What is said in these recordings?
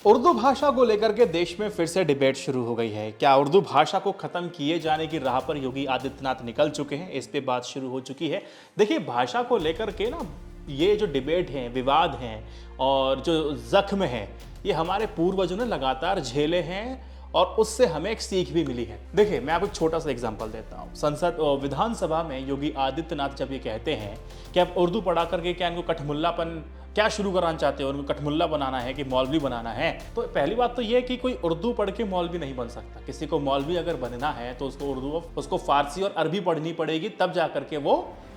उर्दू भाषा को लेकर के देश में फिर से डिबेट शुरू हो गई है। क्या उर्दू भाषा को खत्म किए जाने की राह पर योगी आदित्यनाथ निकल चुके हैं? इस पे बात शुरू हो चुकी है। देखिए, भाषा को लेकर के ना ये जो डिबेट है, विवाद हैं और जो जख्म है, ये हमारे पूर्वजों ने लगातार झेले हैं और उससे हमें एक सीख भी मिली है। देखिए, मैं आपको एक छोटा सा एग्जांपल देता हूँ। संसद विधानसभा में योगी आदित्यनाथ जब ये कहते हैं कि आप उर्दू पढ़ा करके क्या इनको कठमुल्लापन क्या शुरू कराना चाहते हो, उनको कठमुल्ला बनाना है कि मौलवी बनाना है? तो पहली बात तो ये है कि कोई उर्दू पढ़ के मौलवी नहीं बन सकता। किसी को मौलवी अगर बनना है तो उसको फारसी और अरबी पढ़नी पड़ेगी, तब जाकर के वो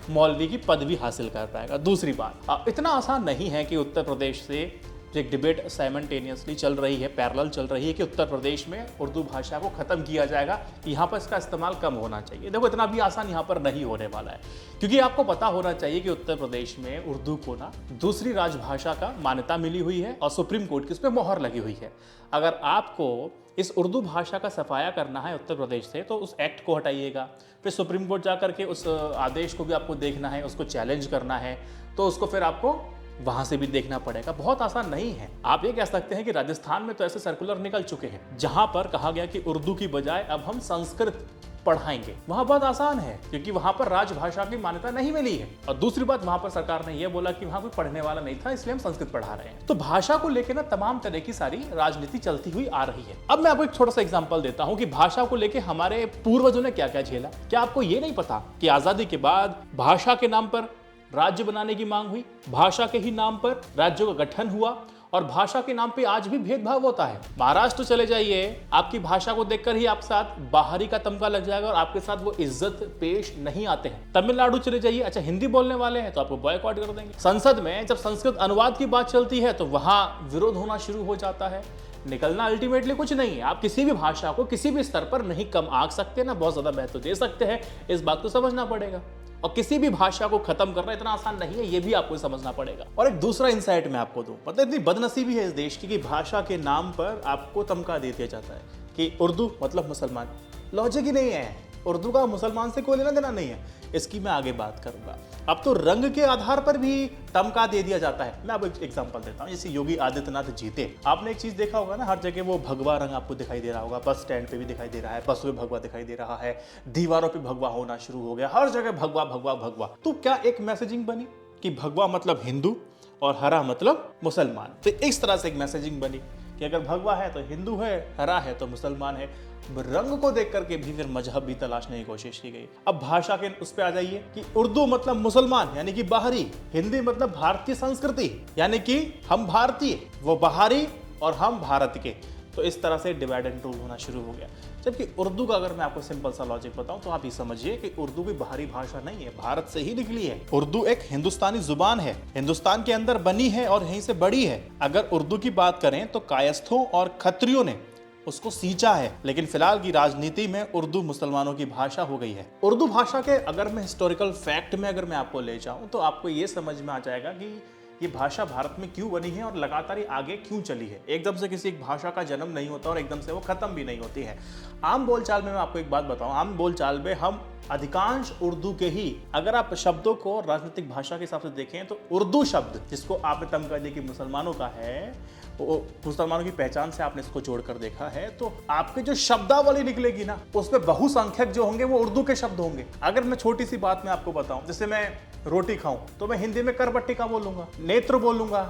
मौलवी की पदवी हासिल कर पाएगा। दूसरी बात, इतना आसान नहीं है कि उत्तर प्रदेश से एक डिबेट साइमल्टेनियसली चल रही है, पैरेलल चल रही है कि उत्तर प्रदेश में उर्दू भाषा को खत्म किया जाएगा, यहाँ पर इसका इस्तेमाल कम होना चाहिए। देखो, इतना भी आसान यहाँ पर नहीं होने वाला है, क्योंकि आपको पता होना चाहिए कि उत्तर प्रदेश में उर्दू को ना दूसरी राजभाषा का मान्यता मिली हुई है और सुप्रीम कोर्ट की उस पर मोहर लगी हुई है। अगर आपको इस उर्दू भाषा का सफाया करना है उत्तर प्रदेश से, तो उस एक्ट को हटाइएगा, फिर सुप्रीम कोर्ट जाकर के उस आदेश को भी आपको देखना है, उसको चैलेंज करना है, तो उसको फिर आपको वहां से भी देखना पड़ेगा। बहुत आसान नहीं है। आप ये कह सकते हैं कि राजस्थान में तो ऐसे सर्कुलर निकल चुके हैं जहां पर कहा गया कि उर्दू की बजाय अब हम संस्कृत पढ़ाएंगे। वहां बहुत आसान है, क्योंकि वहां पर राजभाषा की मान्यता नहीं मिली है। और दूसरी बात, वहां पर सरकार ने यह बोला कि वहां कोई पढ़ने वाला नहीं था, इसलिए हम संस्कृत पढ़ा रहे हैं। तो भाषा को लेकर ना तमाम तरह की सारी राजनीति चलती हुई आ रही है। अब मैं आपको एक छोटा सा एग्जांपल देता हूं कि भाषा को लेकर हमारे पूर्वजों ने क्या क्या झेला। क्या आपको ये नहीं पता कि आजादी के बाद भाषा के नाम पर राज्य बनाने की मांग हुई, भाषा के ही नाम पर राज्यों का गठन हुआ, और भाषा के नाम पे आज भी भेदभाव होता है। महाराष्ट्र चले जाइए, आपकी भाषा को देखकर ही आपके साथ बाहरी का तमगा लग जाएगा और आपके साथ वो इज्जत पेश नहीं आते हैं। तमिलनाडु चले जाइए, अच्छा हिंदी बोलने वाले हैं तो आपको बॉयकॉट कर देंगे। संसद में जब संस्कृत अनुवाद की बात चलती है तो वहां विरोध होना शुरू हो जाता है। निकलना अल्टीमेटली कुछ नहीं है। आप किसी भी भाषा को किसी भी स्तर पर नहीं कम आंक सकते, ना बहुत ज्यादा महत्व दे सकते हैं। इस बात को समझना पड़ेगा। और किसी भी भाषा को खत्म करना इतना आसान नहीं है, ये भी आपको समझना पड़ेगा। और एक दूसरा इंसाइट मैं आपको दूं, पता है इतनी बदनसीबी है इस देश की कि भाषा के नाम पर आपको तमका दे दिया जाता है कि उर्दू मतलब मुसलमान। लॉजिक ही नहीं है। उर्दू का मुसलमान से कोई लेना देना नहीं है। इसकी मैं आगे बात करूंगा। अब तो रंग के आधार पर भी तमका दे दिया जाता है। मैं आपको एक एग्जांपल देता हूं। जैसे योगी आदित्यनाथ जीते, आपने एक चीज देखा होगा ना, हर जगह वो भगवा रंग आपको दिखाई दे रहा होगा। बस स्टैंड पे भी दिखाई दे रहा है, बसों में भगवा दिखाई दे रहा है, दीवारों पे भगवा होना शुरू हो गया, हर जगह भगवा भगवा भगवा। तो क्या एक मैसेजिंग बनी कि भगवा मतलब हिंदू और हरा मतलब मुसलमान। तो इस तरह से एक मैसेजिंग बनी कि अगर भगवा है तो हिंदू है, हरा है तो मुसलमान है। रंग को देख करके भी फिर मजहब भी तलाशने की कोशिश की गई। अब भाषा के उस पे आ जाइए कि उर्दू मतलब मुसलमान यानी कि बाहरी, हिंदी मतलब भारतीय संस्कृति यानी कि हम भारतीय, वो बाहरी और हम भारत के। तो इस तरह से डिवाइड एंड रूल होना शुरू हो गया। जबकि उर्दू का अगर मैं आपको सिंपल सा लॉजिक बताऊं तो आप ये समझिए कि उर्दू कोई बाहरी भाषा नहीं है, भारत से ही निकली है। उर्दू एक हिंदुस्तानी जुबान है, हिंदुस्तान के अंदर बनी है और यहीं से बड़ी है। अगर उर्दू की बात करें तो कायस्थों और खत्रियों ने उसको सींचा है, लेकिन फिलहाल की राजनीति में उर्दू मुसलमानों की भाषा हो गई है। उर्दू भाषा के अगर मैं हिस्टोरिकल फैक्ट में अगर मैं आपको ले जाऊं तो आपको ये समझ में आ जाएगा कि ये भाषा भारत में क्यों बनी है और लगातार ये आगे क्यों चली है। एकदम से किसी एक भाषा का जन्म नहीं होता और एकदम से वो खत्म भी नहीं होती है। आम बोलचाल में मैं आपको एक बात बताऊं, आम बोलचाल में हम अधिकांश उर्दू के ही, अगर आप शब्दों को राजनीतिक भाषा के हिसाब से देखें तो उर्दू शब्द जिसको आपने तमगा दिया कि मुसलमानों का है, वो मुसलमानों की पहचान से आपने इसको जोड़कर देखा है, तो आपके जो शब्दावली निकलेगी ना उसमें बहुसंख्यक जो होंगे वो उर्दू के शब्द होंगे। अगर मैं छोटी सी बात मैं आपको बताऊं, जैसे मैं रोटी खाऊं तो मैं हिंदी में करबट्टी का बोलूंगा, नेत्र बोलूंगा,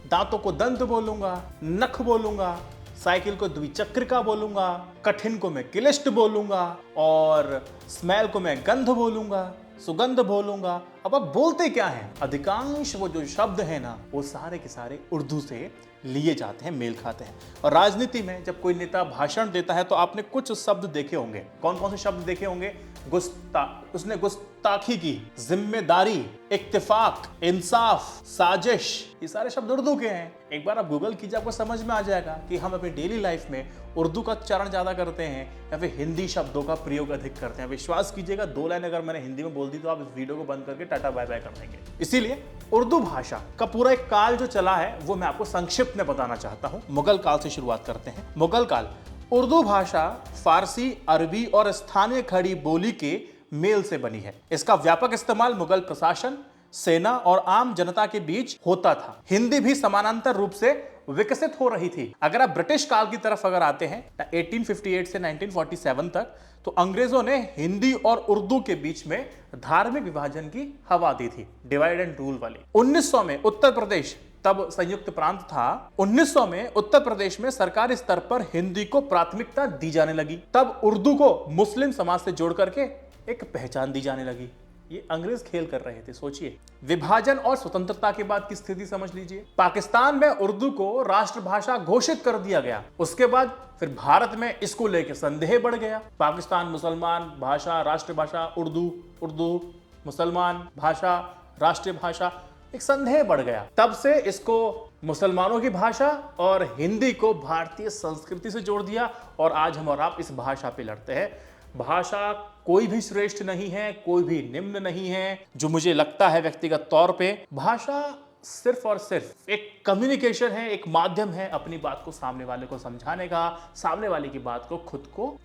दांतों को दंत बोलूंगा, नख बोलूंगा, साइकिल को द्विचक्रिका बोलूंगा, कठिन को मैं क्लिष्ट बोलूंगा और स्मेल को मैं गंध बोलूंगा, सुगंध बोलूंगा। अब आप बोलते क्या हैं? अधिकांश वो जो शब्द है ना वो सारे के सारे उर्दू से लिए जाते हैं, मेल खाते हैं। और राजनीति में जब कोई नेता भाषण देता है तो आपने कुछ शब्द देखे होंगे। कौन कौन से शब्द देखे होंगे? उसने गुस्ताखी की, जिम्मेदारी, इत्तेफाक, इंसाफ, साजिश, ये सारे शब्द उर्दू के हैं। एक बार आप गूगल कीजिए, आपको समझ में आ जाएगा कि हम अपनी डेली लाइफ में उर्दू का उच्चारण ज्यादा करते हैं या फिर हिंदी शब्दों का प्रयोग अधिक करते हैं। विश्वास कीजिएगा, 2 लाइन अगर मैंने हिंदी में बोल दी तो आप इस वीडियो को बंद करके टाटा बाय बाय कर देंगे। इसीलिए उर्दू भाषा का पूरा एक काल जो चला है वो मैं आपको संक्षिप्त में बताना चाहता हूं। मुगल काल से शुरुआत करते हैं। मुगल काल, उर्दू भाषा फारसी, अरबी और स्थानीय खड़ी बोली के मेल से बनी है। इसका व्यापक इस्तेमाल मुगल प्रशासन, सेना और आम जनता के बीच होता था। हिंदी भी समानांतर रूप से विकसित हो रही थी। अगर आप ब्रिटिश काल की तरफ अगर आते हैं 1858 से 1947 तक, तो अंग्रेजों ने हिंदी और उर्दू के बीच में धार्मिक विभाजन की हवा दी थी, डिवाइड एंड रूल वाली। 1900 में उत्तर प्रदेश, तब संयुक्त प्रांत था, 1900 में उत्तर प्रदेश में सरकारी स्तर पर हिंदी को प्राथमिकता दी जाने लगी। तब उर्दू को मुस्लिम समाज से जोड़ करके एक पहचान दी जाने लगी। ये अंग्रेज खेल कर रहे थे। सोचिए, विभाजन और स्वतंत्रता के बाद की स्थिति समझ लीजिए। पाकिस्तान में उर्दू को राष्ट्रभाषा घोषित कर दिया गया। उसके बाद फिर भारत में इसको लेकर संदेह बढ़ गया। पाकिस्तान मुसलमान भाषा, राष्ट्रभाषा उर्दू, उर्दू मुसलमान भाषा, राष्ट्रीय भाषा, एक संदेह बढ़ गया। तब से इसको मुसलमानों की भाषा और हिंदी को भारतीय संस्कृति से जोड़ दिया और आज हम और आप इस भाषा पे लड़ते हैं। भाषा कोई भी श्रेष्ठ नहीं है, कोई भी निम्न नहीं है। जो मुझे लगता है व्यक्तिगत तौर पे, भाषा सिर्फ और सिर्फ एक कम्युनिकेशन है, एक माध्यम है अपनी बात को सामने वाले को समझाने का, सामने वाले की बात को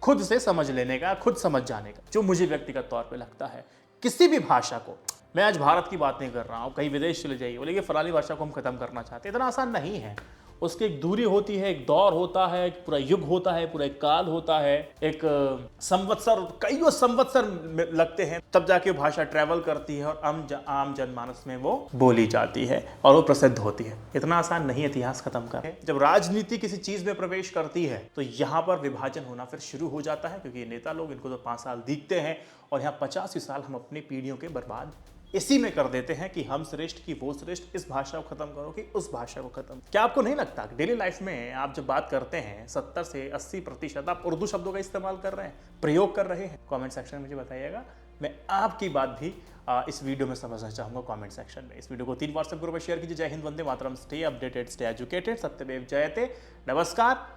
खुद से समझ लेने का, खुद समझ जाने का, जो मुझे व्यक्तिगत तौर पे लगता है। किसी भी भाषा को, मैं आज भारत की बात नहीं कर रहा हूँ, कहीं विदेश चले जाइए, बोले कि फलानी भाषा को हम खत्म करना चाहते हैं, इतना आसान नहीं है। उसकी एक दूरी होती है, एक दौर होता है, एक पूरा युग होता है, पूरा एक काल होता है, एक संवत्सर, कईयों संवत्सर लगते हैं, तब जाके भाषा ट्रैवल करती है और आम जनमानस में वो बोली जाती है और वो प्रसिद्ध होती है। इतना आसान नहीं है इतिहास खत्म कर। जब राजनीति किसी चीज में प्रवेश करती है तो यहाँ पर विभाजन होना फिर शुरू हो जाता है, क्योंकि ये नेता लोग, इनको तो 5 साल दिखते हैं और यहाँ 85 साल हम अपनी पीढ़ियों के बर्बाद इसी में कर देते हैं कि हम श्रेष्ठ की वो श्रेष्ठ, इस भाषा को खत्म करो कि उस भाषा को खत्म। क्या आपको नहीं लगता कि डेली लाइफ में आप जब बात करते हैं 70 से 80% आप उर्दू शब्दों का इस्तेमाल कर रहे हैं, प्रयोग कर रहे हैं? कमेंट सेक्शन में मुझे बताइएगा। मैं आपकी बात भी इस वीडियो में समझना चाहूंगा कमेंट सेक्शन में। इस वीडियो को 3 व्हाट्सएप ग्रुप में शेयर कीजिए। जय Hind, Vande Mataram, stay updated, stay educated, सत्यमेव जयते। नमस्कार।